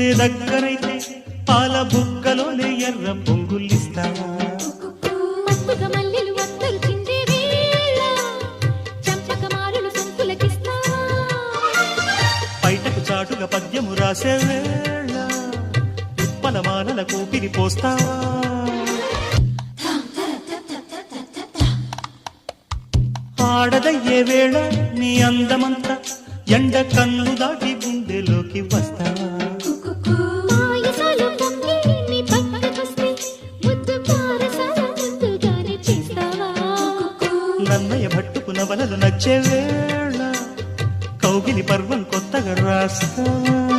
నే దగ్గరైతే పాల బుక్కలోనే ఎర్ర పొంగులిస్తావా మత్తుగా మల్లెలు వత్తరు చిందే వేళ చంపక మారులు సొంతులకిస్తావా బయటకు చాటుగా పద్యము రాసే వేళ ఉప్పల మాలల కూపిరి పోస్తావా ఆడదయ్యే వేళ నీ అందమంతా ఎండ కన్ను దాటి గుండెలోకి వస్తావా మాయసాలు పొంగి నీ పక్కకొస్తే ముద్దు పారసాల ముద్దుగానే చేస్తావా నన్నయ్య భట్టుకు నవలలు నచ్చే వేళ కౌగిలి పర్వం కొత్తగా రాస్తావా